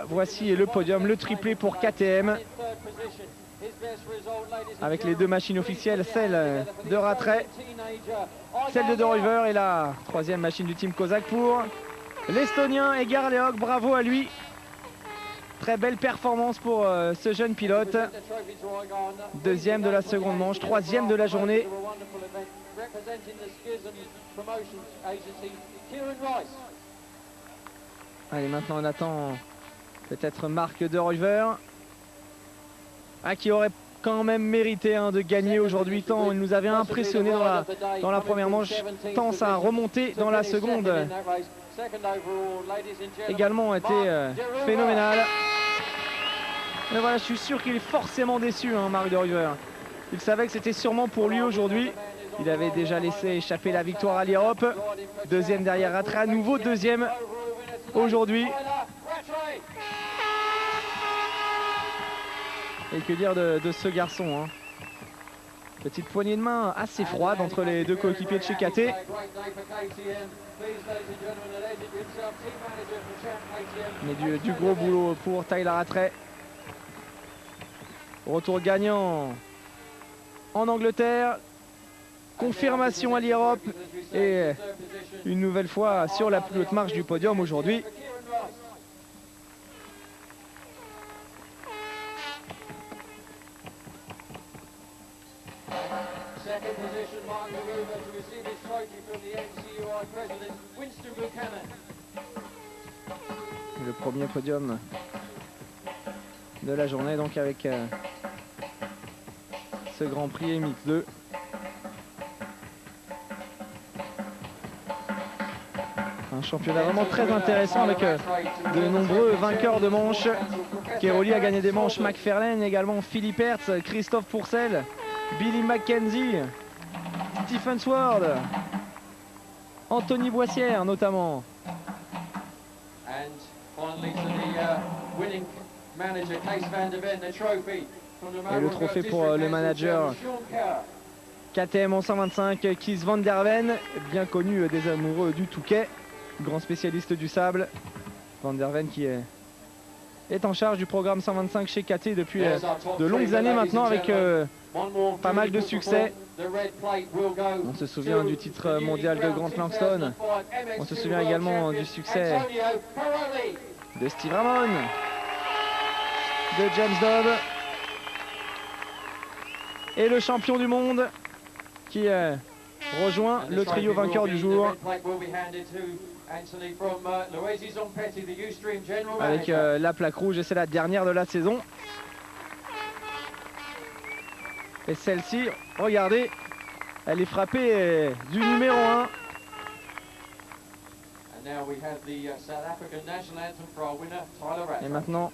Voici le podium, le triplé pour KTM. Avec les deux machines officielles, celle de Rattray, celle de De Ruyver et la troisième machine du team Kozak pour l'Estonien Edgar Leok. Bravo à lui. Très belle performance pour ce jeune pilote. Deuxième de la seconde manche, troisième de la journée. Allez, maintenant on attend peut-être Marc De Ruyver, qui aurait quand même mérité de gagner aujourd'hui, tant il nous avait impressionné dans la première manche, tant ça a remonté dans la seconde. Également été phénoménal. Mais voilà, je suis sûr qu'il est forcément déçu, Marc De Ruyver. Il savait que c'était sûrement pour lui aujourd'hui. Il avait déjà laissé échapper la victoire à l'Europe. Deuxième derrière Rattray, à nouveau deuxième aujourd'hui. Et que dire de ce garçon, Petite poignée de main assez froide entre les deux coéquipiers de chez KT. Mais du gros boulot pour Tyler Rattray. Retour gagnant en Angleterre. Confirmation à l'Europe. Et une nouvelle fois sur la plus haute marche du podium aujourd'hui. Le premier podium de la journée, donc avec ce Grand Prix MX2. Un championnat vraiment très intéressant avec de nombreux vainqueurs de manches. Keroli a gagné des manches, McFarlane également, Philippe Hertz, Christophe Pourcel, Billy McKenzie, Stephen Sword, Anthony Boissière notamment. Et le trophée pour le manager KTM en 125, Kees van der Ven, bien connu des amoureux du Touquet, grand spécialiste du sable. Van der Ven qui est en charge du programme 125 chez KT depuis de longues années maintenant, avec pas mal de succès. On se souvient du titre mondial de Grant Langston. On se souvient également du succès de Steve Ramon, de James Dobb. Et le champion du monde qui rejoint le trio vainqueur du jour. Avec la plaque rouge, et c'est la dernière de la saison. Et celle-ci, regardez, elle est frappée du numéro 1. Et maintenant,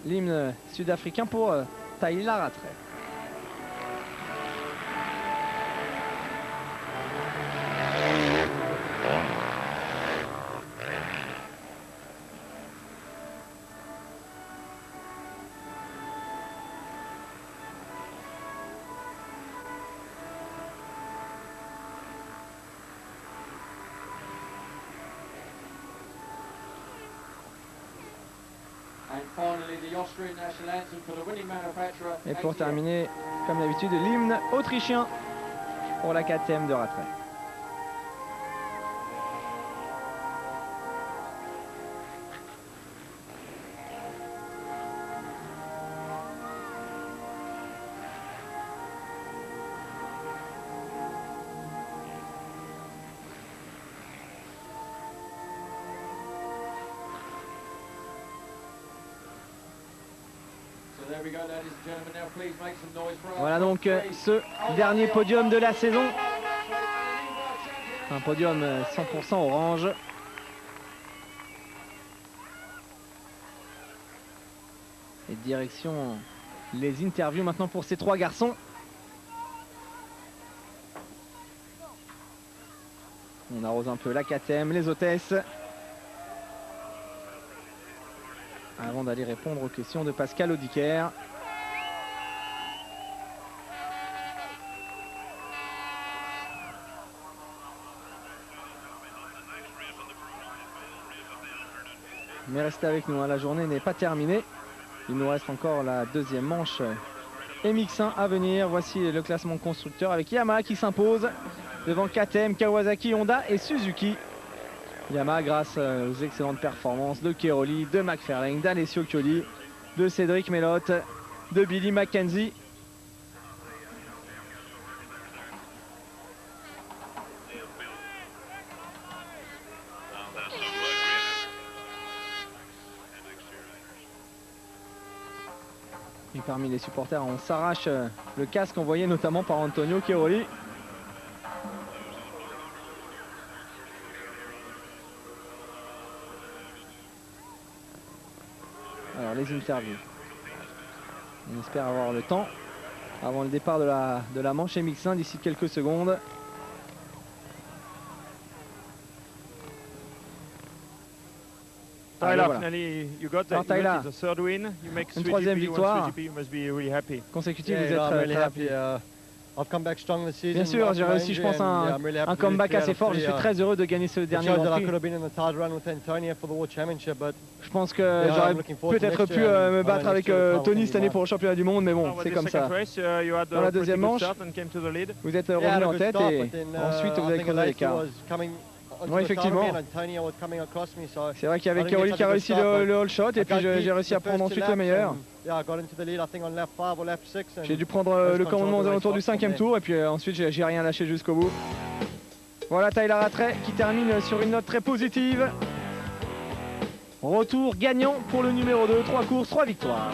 l'hymne sud-africain pour Tyler Rattray. Et pour terminer, comme d'habitude, l'hymne autrichien pour la KTM de Rattray. Voilà donc ce dernier podium de la saison. Un podium 100% orange. Et direction les interviews maintenant pour ces trois garçons. On arrose un peu la KTM, les hôtesses. Avant d'aller répondre aux questions de Pascal Audiquer. Mais restez avec nous, hein, la journée n'est pas terminée. Il nous reste encore la deuxième manche MX1 à venir. Voici le classement constructeur avec Yamaha qui s'impose devant KTM, Kawasaki, Honda et Suzuki. Yamaha grâce aux excellentes performances de Cairoli, de McFarlane, d'Alessio Chiodi, de Cédric Melotte, de Billy Mackenzie. Et parmi les supporters, on s'arrache le casque envoyé notamment par Antonio Cairoli. Alors les interviews. On espère avoir le temps avant le départ de la manche MX1 d'ici quelques secondes. Tyler, voilà. finally you got Alors, the Tyler, third win. You make une troisième victoire you must be really happy. consécutive, Yeah, vous êtes I'm really très happy. rapide. I've come back strong this season. Bien sûr, j'ai réussi, je pense, un comeback assez fort. Je suis très heureux de gagner ce dernier Grand Prix. Je pense que j'aurais peut-être pu me battre avec Tony cette année pour le championnat du monde, mais bon, c'est comme ça. Dans la deuxième manche, vous êtes revenu en tête et ensuite vous avez creusé l'écart. Oui, effectivement. C'est vrai qu'il y avait Cairoli qui a réussi le all shot et puis j'ai réussi à prendre ensuite le meilleur. J'ai dû prendre le commandement aux alentours du 5e tour et puis ensuite j'ai rien lâché jusqu'au bout. Voilà Tyler Rattray qui termine sur une note très positive. Retour gagnant pour le numéro 2, 3 courses, 3 victoires.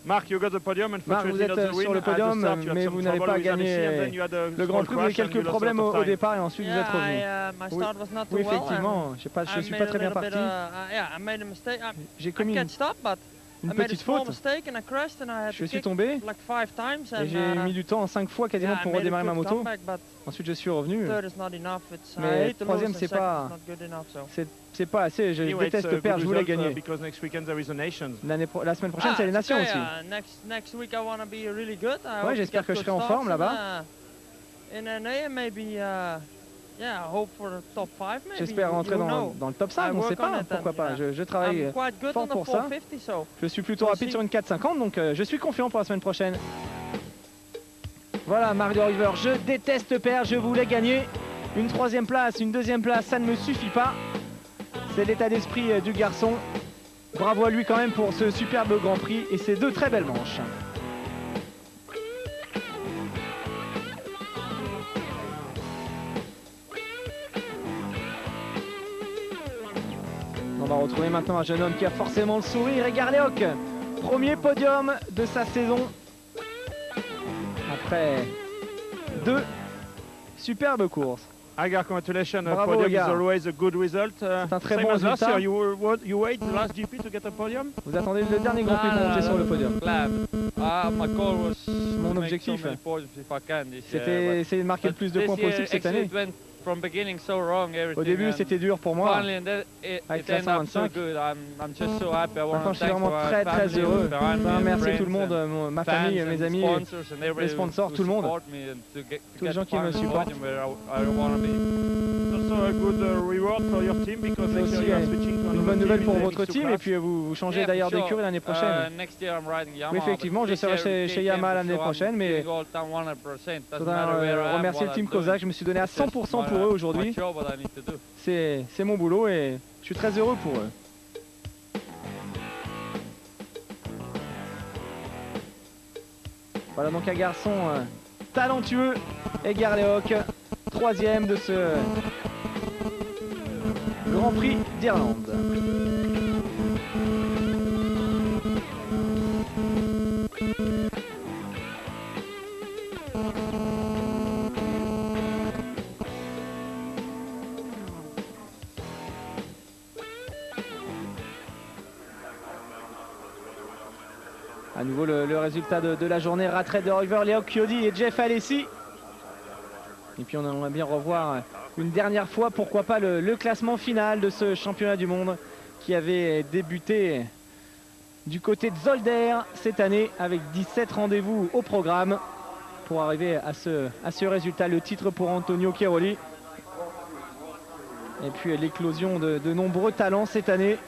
Marc, you got the podium, Marc, vous êtes sur le podium, mais vous n'avez pas gagné le Grand Prix. Vous avez quelques problèmes au départ et ensuite vous êtes revenu. Oui, effectivement, je ne suis pas très bien parti. J'ai commis une petite faute. Je suis tombé et j'ai mis du temps 5 fois quasiment pour redémarrer ma moto. Ensuite je suis revenu. Mais troisième c'est pas assez, je déteste perdre, je voulais gagner. La semaine prochaine c'est les nations aussi. Ouais, j'espère que je serai en forme là-bas. J'espère rentrer dans le top 5, on ne sait pas, pourquoi pas. Je travaille fort pour ça. Je suis plutôt rapide sur une 4,50, donc je suis confiant pour la semaine prochaine. Voilà, Marc de River, je déteste perdre, je voulais gagner. Une 3e place, une 2e place, ça ne me suffit pas. C'est l'état d'esprit du garçon. Bravo à lui quand même pour ce superbe Grand Prix et ces 2 très belles manches. On va retrouver maintenant un jeune homme qui a forcément le sourire, Edgar Leoc. Premier podium de sa saison. Après 2 superbes courses. Edgar, congratulations. Bravo, Podium Edgar. is always a good result. C'est un très Same bon as last résultat. year, you wait the last GP to get a podium? Vous attendez le dernier Grand Prix pour monter sur le podium. Mon objectif, c'était essayer de marquer le plus de points possible cette année. Au début, c'était dur pour moi, avec la 125. Maintenant, je suis vraiment très heureux. Merci tout le monde, ma famille, mes amis, les sponsors, tout le monde. Tous les gens qui me supportent. C'est aussi une bonne nouvelle pour votre team et puis vous changez d'ailleurs d'écurie l'année prochaine. Oui, effectivement, je serai chez Yamaha l'année prochaine, mais je voudrais remercier le team Kozak. Je me suis donné à 100% pour eux aujourd'hui. C'est mon boulot et je suis très heureux pour eux. Voilà donc un garçon talentueux, Edgar Leoc, 3e de ce Grand Prix d'Irlande. À nouveau le résultat de la journée, Rattray de River, Leoc Chiodi et Jeff Alessi. Et puis on aimerait bien revoir une dernière fois, pourquoi pas, le classement final de ce championnat du monde qui avait débuté du côté de Zolder cette année avec 17 rendez-vous au programme pour arriver à ce résultat. Le titre pour Antonio Cairoli. Et puis l'éclosion de nombreux talents cette année.